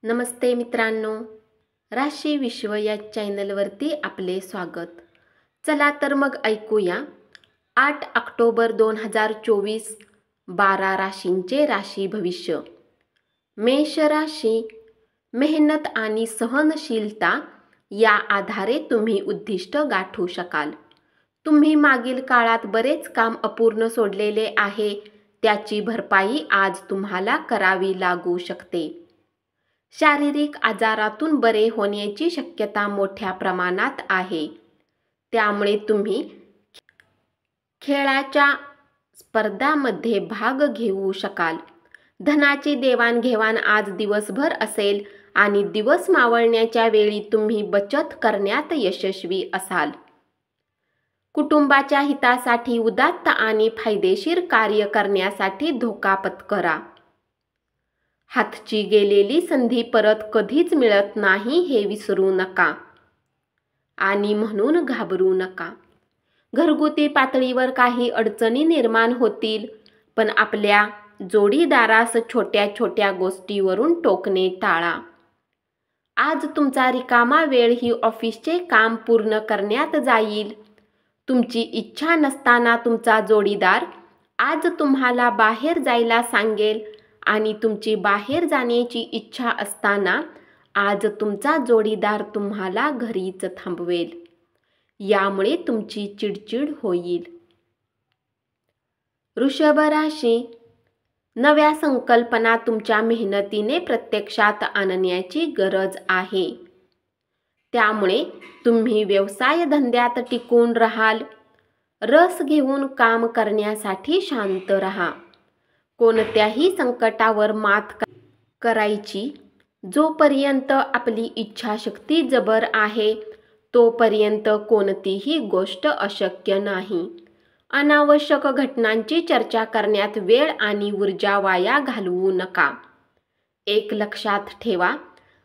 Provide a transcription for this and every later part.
नमस्ते मित्रांनो, राशी विश्व या चॅनलवरती आपले स्वागत. चला तर मग ऐकूया 8 ऑक्टोबर 2024 12 राशींचे राशी भविष्य. मेष राशी, मेहनत आणि सहनशीलता या आधारे तुम्ही उद्दिष्ट गाठू शकाल. तुम्ही मागील काळात बरेच काम अपूर्ण सोडलेले आहे, त्याची भरपाई आज तुम्हाला करावी लागू शकते. शारीरिक आजारातून बरे होण्याची शक्यता मोठ्या प्रमाणात आहे, त्यामुळे तुम्ही खेळाच्या स्पर्धांमध्ये भाग घेऊ शकाल. धनाची देवाणघेवाण आज दिवसभर असेल आणि दिवस मावळण्याच्या वेळी तुम्ही बचत करण्यात यशस्वी असाल. कुटुंबाच्या हितासाठी उदात्त आणि फायदेशीर कार्य करण्यासाठी धोका पत्करा. हातची गेलेली संधी परत कधीच मिळत नाही हे विसरू नका आणि म्हणून घाबरू नका. घरगुती पातळीवर काही अडचणी निर्माण होतील, पण आपल्या जोडीदारास छोट्या छोट्या गोष्टीवरून टोकणे टाळा. आज तुमचा रिकामा वेळ ही ऑफिसचे काम पूर्ण करण्यात जाईल. तुमची इच्छा नसताना तुमचा जोडीदार आज तुम्हाला बाहेर जायला सांगेल आणि तुमची बाहेर जाण्याची इच्छा असताना आज तुमचा जोडीदार तुम्हाला घरीच थांबवेल. यामुळे तुमची चिडचिड होईल. वृषभ राशी, नव्या संकल्पना तुमच्या मेहनतीने प्रत्यक्षात आणण्याची गरज आहे, त्यामुळे तुम्ही व्यवसाय धंद्यात टिकून राहाल. रस घेऊन काम करण्यासाठी शांत राहा. कोणत्याही संकटावर मात करायची जोपर्यंत आपली इच्छाशक्ती जबर आहे, तोपर्यंत कोणतीही गोष्ट अशक्य नाही. अनावश्यक घटनांची चर्चा करण्यात वेळ आणि ऊर्जा वाया घालवू नका. एक लक्षात ठेवा,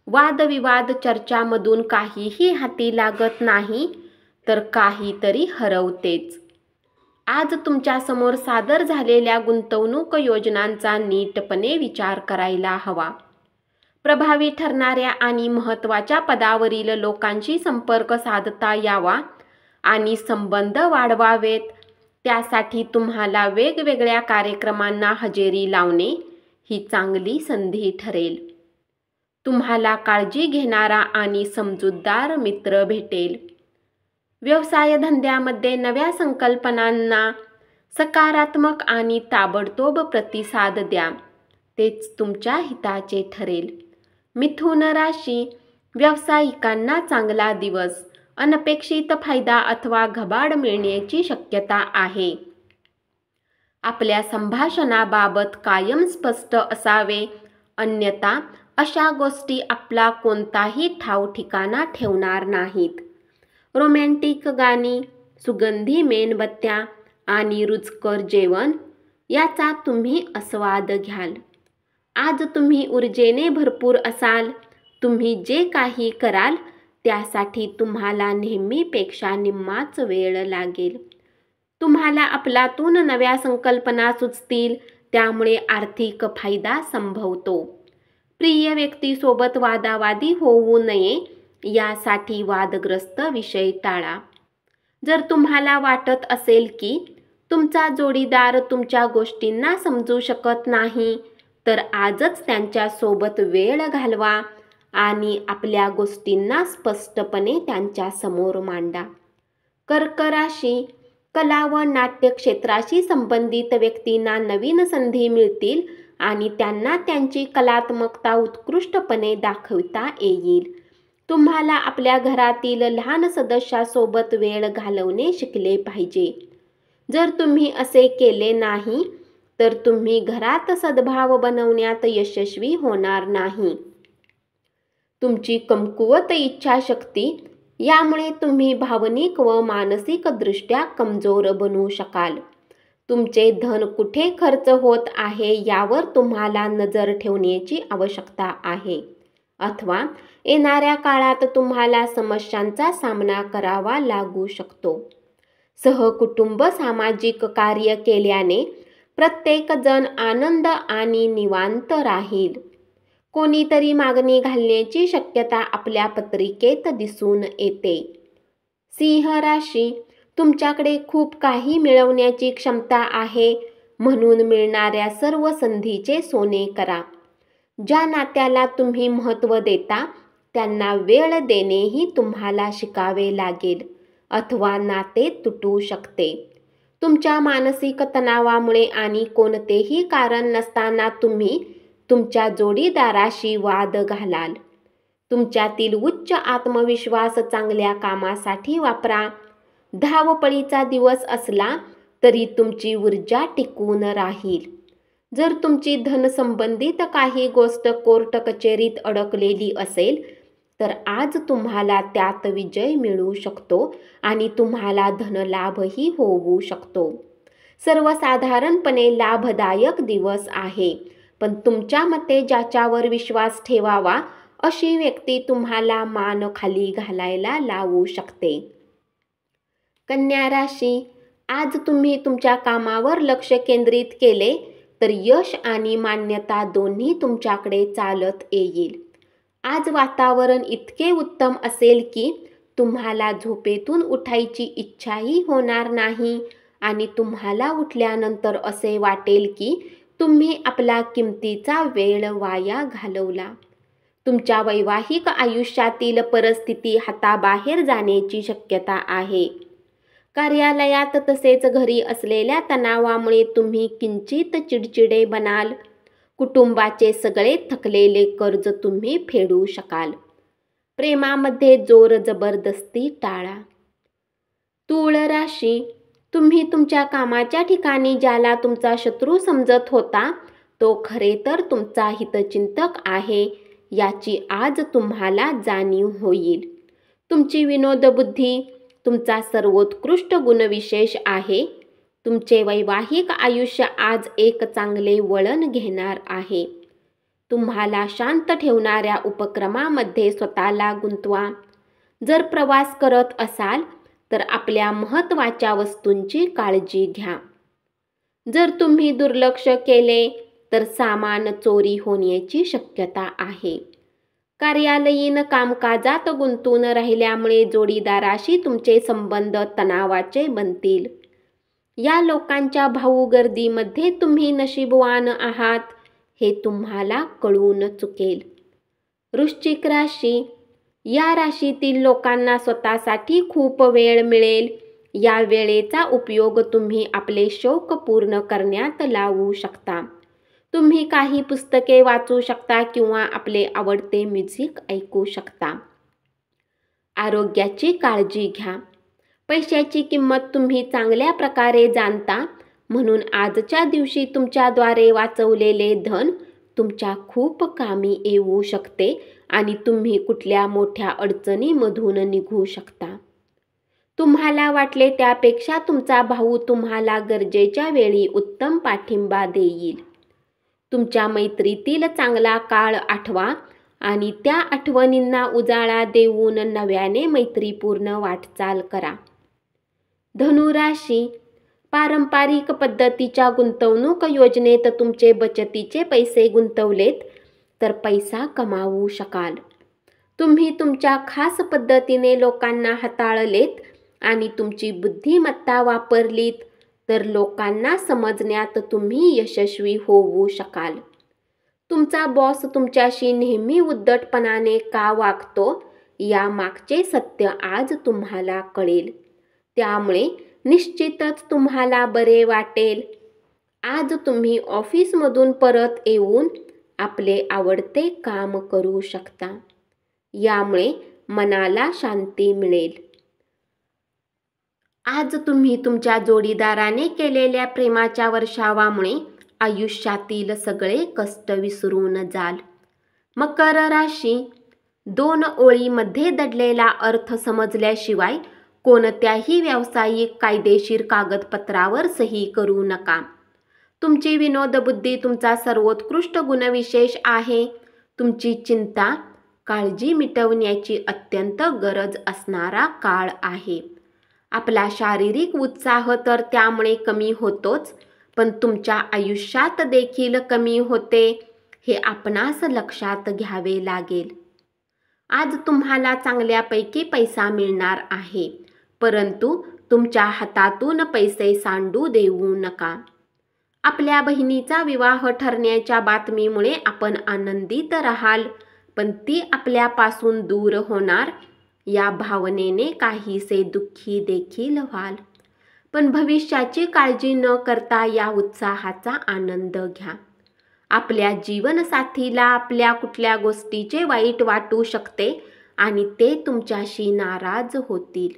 वादविवाद चर्चामधून काहीही हाती लागत नाही, तर काहीतरी हरवतेच. आज तुमच्या समोर सादर झालेल्या गुंतवणूक योजनांचा नीटपणे विचार करायला हवा. प्रभावी ठरणाऱ्या आणि महत्त्वाच्या पदावरील लोकांशी संपर्क साधता यावा आणि संबंध वाढवावेत. त्यासाठी तुम्हाला वेगवेगळ्या कार्यक्रमांना हजेरी लावणे ही चांगली संधी ठरेल. तुम्हाला काळजी घेणारा आणि समजूतदार मित्र भेटेल. व्यवसाय धंद्यामध्ये नव्या संकल्पनांना सकारात्मक आणि ताबडतोब प्रतिसाद द्या, तेच तुमच्या हिताचे ठरेल. मिथुन राशी, व्यावसायिकांना चांगला दिवस. अनपेक्षित फायदा अथवा घबाड मिळण्याची शक्यता आहे. आपल्या संभाषणाबाबत कायम स्पष्ट असावे, अन्यथा अशा गोष्टी आपला कोणताही ठाव ठिकाणा ठेवणार नाहीत. रोमॅन्टिक गाणी, सुगंधी मेणबत्त्या आणि रुचकर जेवण याचा तुम्ही आस्वाद घ्याल. आज तुम्ही ऊर्जेने भरपूर असाल. तुम्ही जे काही कराल त्यासाठी तुम्हाला नेहमीपेक्षा निम्माच वेळ लागेल. तुम्हाला अफलातून नव्या संकल्पना सुचतील, त्यामुळे आर्थिक फायदा संभवतो. प्रिय व्यक्तीसोबत वादावादी होऊ नये यासाठी वादग्रस्त विषय टाळा. जर तुम्हाला वाटत असेल की तुमचा जोडीदार तुमच्या गोष्टींना समजू शकत नाही, तर आजच त्यांच्यासोबत वेळ घालवा आणि आपल्या गोष्टींना स्पष्टपणे त्यांच्यासमोर मांडा. कर्क राशी, कला व नाट्य क्षेत्राशी संबंधित व्यक्तींना नवीन संधी मिळतील आणि त्यांना त्यांची कलात्मकता उत्कृष्टपणे दाखवता येईल. तुम्हाला आपल्या घरातील लहान सदस्यासोबत वेळ घालवणे शिकले पाहिजे. जर तुम्ही असे केले नाही, तर तुम्ही घरात सद्भाव बनवण्यात यशस्वी होणार नाही. तुमची कमकुवत इच्छाशक्ती यामुळे तुम्ही भावनिक व मानसिकदृष्ट्या कमजोर बनू शकाल. तुमचे धन कुठे खर्च होत आहे यावर तुम्हाला नजर ठेवण्याची आवश्यकता आहे, अथवा येणाऱ्या काळात तुम्हाला समस्यांचा सामना करावा लागू शकतो. सहकुटुंब सामाजिक कार्य केल्याने प्रत्येक जण आनंद आणि निवांत राहील. कोणीतरी मागणी घालण्याची शक्यता आपल्या पत्रिकेत दिसून येते. सिंह राशी, तुमच्याकडे खूप काही मिळवण्याची क्षमता आहे, म्हणून मिळणाऱ्या सर्व संधीचे सोने करा. ज्या नात्याला तुम्ही महत्त्व देता त्यांना वेळ देणेही तुम्हाला शिकावे लागेल, अथवा नाते तुटू शकते. तुमच्या मानसिक तणावामुळे आणि कोणतेही कारण नसताना तुम्ही तुमच्या जोडीदाराशी वाद घालाल. तुमच्यातील उच्च आत्मविश्वास चांगल्या कामासाठी वापरा. धावपळीचा दिवस असला तरी तुमची ऊर्जा टिकून राहील. जर तुमची धनसंबंधित काही गोष्ट कोर्ट कचेरीत अडकलेली असेल तर आज तुम्हाला त्यात विजय मिळू शकतो आणि तुम्हाला धनलाभही होऊ शकतो. सर्वसाधारणपणे लाभदायक दिवस आहे, पण तुमच्या मते ज्याच्यावर विश्वास ठेवावा अशी व्यक्ती तुम्हाला मान खाली घालायला लावू शकते. कन्या राशी, आज तुम्ही तुमच्या कामावर लक्ष केंद्रित केले तर यश आणि मान्यता दोन्ही तुमच्याकडे चालत येईल. आज वातावरण इतके उत्तम असेल की तुम्हाला झोपेतून उठायची इच्छाही होणार नाही आणि तुम्हाला उठल्यानंतर असे वाटेल की तुम्ही आपला किमतीचा वेळ वाया घालवला. तुमच्या वैवाहिक आयुष्यातील परिस्थिती हाताबाहेर जाण्याची शक्यता आहे. कार्यालयात तसेच घरी असलेल्या तणावामुळे तुम्ही किंचित चिडचिडे बनाल. कुटुंबाचे सगळे थकलेले कर्ज तुम्ही फेडू शकाल. प्रेमामध्ये जोर जबरदस्ती टाळा. तूळ राशी, तुम्ही तुमच्या कामाच्या ठिकाणी ज्याला तुमचा शत्रू समजत होता तो खरे तर तुमचा हितचिंतक आहे याची आज तुम्हाला जाणीव होईल. तुमची विनोदबुद्धी तुमचा सर्वोत्कृष्ट गुणविशेष आहे. तुमचे वैवाहिक आयुष्य आज एक चांगले वळण घेणार आहे. तुम्हाला शांत ठेवणाऱ्या उपक्रमामध्ये स्वतःला गुंतवा. जर प्रवास करत असाल तर आपल्या महत्त्वाच्या वस्तूंची काळजी घ्या. जर तुम्ही दुर्लक्ष केले तर सामान चोरी होण्याची शक्यता आहे. कार्यालयीन कामकाजात गुंतून राहिल्यामुळे जोडीदाराशी तुमचे संबंध तणावाचे बनतील. या लोकांच्या भाऊगर्दीमध्ये तुम्ही नशीबवान आहात हे तुम्हाला कळून चुकेल. वृश्चिक राशी, या राशीतील लोकांना स्वतःसाठी खूप वेळ मिळेल. या वेळेचा उपयोग तुम्ही आपले शौक पूर्ण करण्यात लावू शकता. तुम्ही काही पुस्तके वाचू शकता किंवा आपले आवडते म्युझिक ऐकू शकता. आरोग्याची काळजी घ्या. पैशाची किंमत तुम्ही चांगल्या प्रकारे जाणता, म्हणून आजच्या दिवशी तुमच्याद्वारे वाचवलेले धन तुमच्या खूप कामी येऊ शकते आणि तुम्ही कुठल्या मोठ्या अडचणीमधून निघू शकता. तुम्हाला वाटले त्यापेक्षा तुमचा भाऊ तुम्हाला गरजेच्या वेळी उत्तम पाठिंबा देईल. तुमच्या मैत्रीतील चांगला काळ आठवा आणि त्या आठवणींना उजाळा देऊन नव्याने मैत्रीपूर्ण वाटचाल करा. धनुराशी, पारंपरिक पद्धतीच्या गुंतवणूक योजनेत तुमचे बचतीचे पैसे गुंतवलेत तर पैसा कमावू शकाल. तुम्ही तुमच्या खास पद्धतीने लोकांना हाताळलेत आणि तुमची बुद्धिमत्ता वापरलीत तर लोकांना समजण्यात तुम्ही यशस्वी होऊ शकाल. तुमचा बॉस तुमच्याशी नेहमी उद्धटपणाने का वागतो यामागचे सत्य आज तुम्हाला कळेल. त्यामुळे निश्चितच तुम्हाला बरे वाटेल. आज तुम्ही ऑफिसमधून परत येऊन आपले आवडते काम करू शकता. यामुळे मनाला शांती मिळेल. आज तुम्ही तुमच्या जोडीदाराने केलेल्या प्रेमाच्या वर्षावामुळे आयुष्यातील सगळे कष्ट विसरून जाल. मकर राशी, 2 ओळीमध्ये दडलेला अर्थ समजल्याशिवाय कोणत्याही व्यावसायिक कायदेशीर कागदपत्रावर सही करू नका. तुमची विनोदबुद्धी तुमचा सर्वोत्कृष्ट गुणविशेष आहे. तुमची चिंता, काळजी मिटवण्याची अत्यंत गरज असणारा काळ आहे. आपला शारीरिक उत्साह तर त्यामुळे कमी होतोच, पण तुमच्या आयुष्यात देखील कमी होते. हे आपणास लक्षात घ्यावे लागेल. आज तुम्हाला चांगल्यापैकी पैसा मिळणार आहे, परंतु तुमच्या हातातून पैसे सांडू देऊ नका. आपल्या बहिणीचा विवाह ठरण्याच्या बातमीमुळे आपण आनंदित राहाल, पण ती आपल्यापासून दूर होणार या भावनेने काहीसे दुःखी देखील व्हाल. पण भविष्याची काळजी न करता या उत्साहाचा आनंद घ्या. आपल्या जीवनसाथीला आपल्या कुठल्या गोष्टीचे वाईट वाटू शकते आणि ते तुमच्याशी नाराज होतील.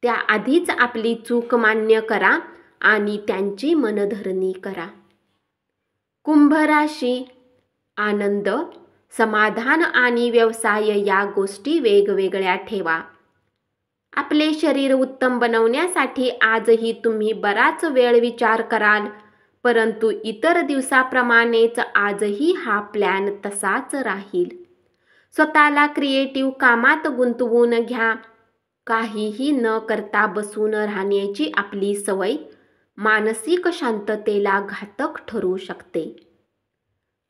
त्याआधीच आपली चूक मान्य करा आणि त्यांची मनधरणी करा. कुंभ राशी. आनंद, समाधान आणि व्यवसाय या गोष्टी वेगवेगळ्या ठेवा. आपले शरीर उत्तम बनवण्यासाठी आजही तुम्ही बराच वेळ विचार कराल, परंतु इतर दिवसाप्रमाणेच आजही हा प्लॅन तसाच राहील. स्वतःला क्रिएटिव्ह कामात गुंतवून घ्या. काहीही न करता बसून राहण्याची आपली सवय मानसिक शांततेला घातक ठरू शकते.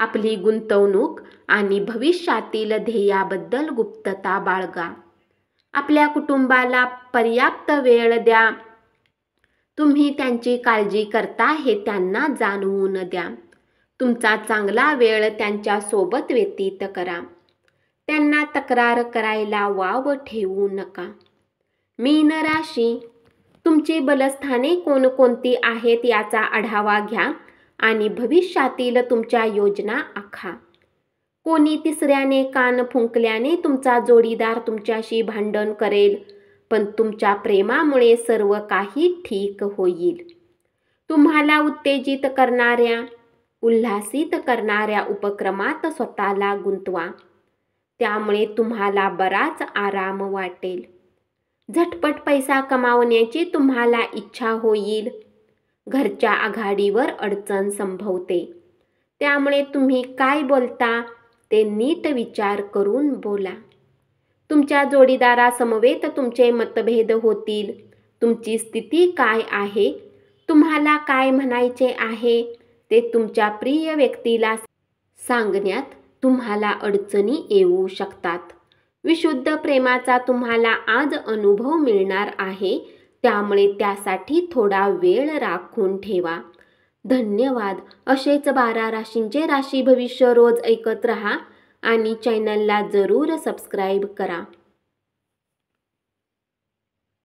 आपली गुंतवणूक आणि भविष्यातील ध्येयाबद्दल गुप्तता बाळगा. आपल्या कुटुंबाला पर्याप्त वेळ द्या. तुम्ही त्यांची काळजी करता हे त्यांना जाणवून द्या. तुमचा चांगला वेळ त्यांच्यासोबत व्यतीत करा. त्यांना तक्रार करायला वाव ठेवू नका. मीन राशी. तुमची बलस्थाने कोणकोणती आहेत याचा आढावा घ्या आणि भविष्यातील तुमच्या योजना आखा. कोणी तिसऱ्याने कान फुंकल्याने तुमचा जोडीदार तुमच्याशी भांडण करेल, पण तुमच्या प्रेमामुळे सर्व काही ठीक होईल. तुम्हाला उत्तेजित करणाऱ्या, उल्हासित करणाऱ्या उपक्रमात स्वतःला गुंतवा. त्यामुळे तुम्हाला बराच आराम वाटेल. झटपट पैसा कमावण्याची तुम्हाला इच्छा होईल. घरच्या आघाडीवर अडचण संभवते, त्यामुळे तुम्ही काय बोलता ते नीट विचार करून बोला. तुमच्या जोडीदारासमवेत तुमचे मतभेद होतील. तुमची स्थिती काय आहे, तुम्हाला काय म्हणायचे आहे ते तुमच्या प्रिय व्यक्तीला सांगण्यात तुम्हाला अडचणी येऊ शकतात. विशुद्ध प्रेमाचा तुम्हाला आज अनुभव मिळणार आहे, त्यामुळे त्यासाठी थोडा वेळ राखून ठेवा. धन्यवाद. असेच 12 राशींचे राशी भविष्य रोज ऐकत रहा आणि चॅनलला जरूर सबस्क्राईब करा.